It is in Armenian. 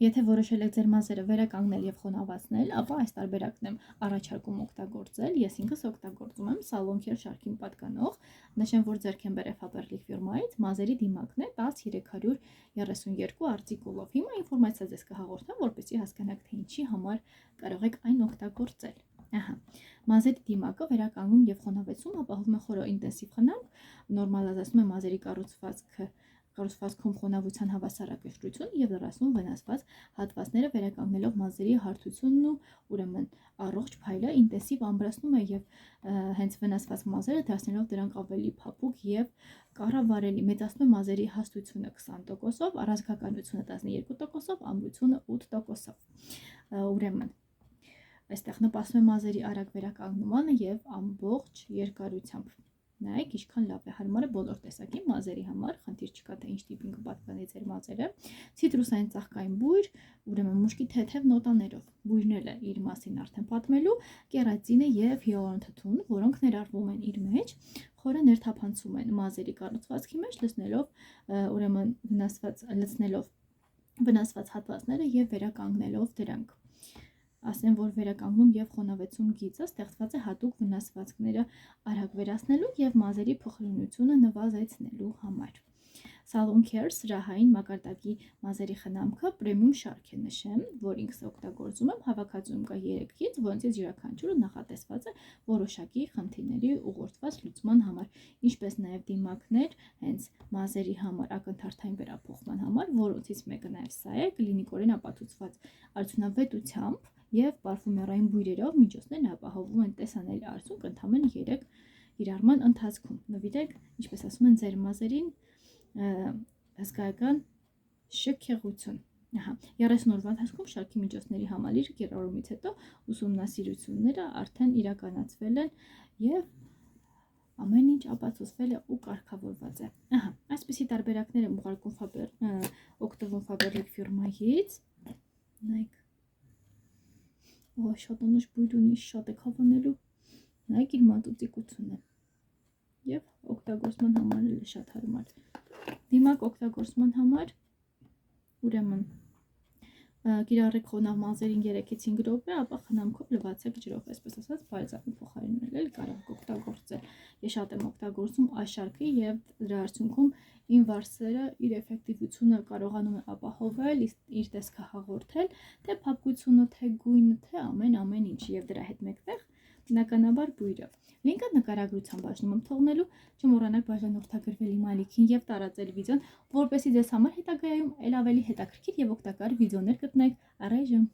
Եթե որոշել եք ձեր մազերը վերականգնել եւ խոնավացնել, ապա այս տարբերակն եմ առաջարկում օգտագործել։ Ես ինքս օգտագործում եմ Salon Care շարքին պատկանող, նշեմ, որ ձեռք եմ բերել Faberlic ֆիրմայից, մազերի դիմակն է 10332 արտիկուլով։ Հիմա ինֆորմացիա ձեզ կհաղորդեմ, որպեսզի հասկանաք, թե ինչի համար կարող եք այն օգտագործել։ Ահա, մազերի դիմակը վերականգնում եւ խոնավեցում ապահովում է խորը ինտենսիվ խնամք, նորմալացնում է մազերի կառուցվածքում խոնավության հավասարակշռություն եւ լրացնում վնասված հատվածները վերականգնելով մազերի հարթությունն ու ուրեմն առողջ փայլը ինտենսիվ ամրացնում է եւ հենց վնասված մազերը դարձնելով դրանք ավելի փափուկ եւ կառավարելի, մեծացնում է մազերի հաստությունը 20%-ով, առանցքականությունը 12%-ով, ամրությունը 8%-ով։ Ուրեմն այստեղ նպաստում է մազերի արագ վերականգնմանը եւ ամբողջ երկարությամբ։ Նայեք, ինչքան լավ է, հարմար է բոլոր տեսակի մազերի համար, խնդիր չկա, թե ինչ տիպին կպատկանի ձեր մազերը։ Ցիտրուսային ծաղկային բույր, ուրեմն մուշկի թեթև նոտաներով։ Բույրն էլ է իր մասին արդեն պատմելու, կերատինը եւ հիալուրոնաթթուն, որոնք ներառվում են իր մեջ, խորը ներթափանցում են մազերի կառուցվածքի մեջ, ուրեմն վնասված հատվածները եւ վերականգնելով դրանք։ Ասեմ, որ վերականգնում եւ խոնավեցում գիծը ստեղծված է հատուկ վնասվածքները արագ վերացնելու եւ մազերի փոխարինությունը նվազեցնելու համար։ Salon Care սրահային մակարդակի մազերի խնամքը պրեմիում շարք է, նշեմ, որ ինքս օգտագործում եմ, հավաքածուում կա 3 գիծ, որոնցից յուրաքանչյուրը նախատեսված է որոշակի խնդիրների ուղղորդված լուծման համար, ինչպես նաեւ դիմակներ, հենց մազերի համար ակնթարթային վերափոխման համար, որոնցից մեկը նաեւ սա է, կլինիկորեն ապացուցված արդյունավետությամբ եւ պարֆումերային բույրերով միջոցներն ապահովում են տեսանելի արդյունք ընդամենը 3 կիրառման ընթացքում։ Նվիրեք, ինչպես ասում են, ձեր մազերին հսկայական շքեղություն։ Ահա, 30 օրվա ընթացքում շարքի միջոցների համալիրը կիրառումից հետո ուսումնասիրությունները արդեն իրականացվել են եւ ամեն ինչ ապացուցվել է ու կարգավորված է։ Ահա, այսպիսի տարբերակներ եմ ուղարկում օգտվում Faberlic ֆիրմայից։ Նայեք, շատ անուշ բույր ունի, շատ է հավանելու, նայեք իր մատուցիկությունը եւ օգտագործման համար էլ շատ հարմար։ Դիմակ օգտագործման համար ուրեմն կիրառեք խոնավ մազերին 3-ից 5 րոպե, ապա խնամքով լվացեք ջրով, այսպես ասած, բալզամի փոխարինել էլ կարող օգտագործել։ Ես շատ եմ օգտագործում այս շարքը եւ դրա արդյունքում իմ վարսերը իր էֆեկտիվությունը կարողանում է ապահովել, իր տեսքը հաղորդել, թե փափկությունը, թե գույնը, թե ամեն ինչ եւ դրա հետ մեկտեղ բնականաբար բույրը։ Լինկը նկարագրության բաժնում եմ թողնելու, չմոռանաք բաժանորդագրվել իմ ալիքին եւ տարածել վիդեոն, որպեսզի ձեզ համար հետագայում ել ավելի հետաքրքիր եւ օգտակար վիդեոներ գտնեք։ Առայժմ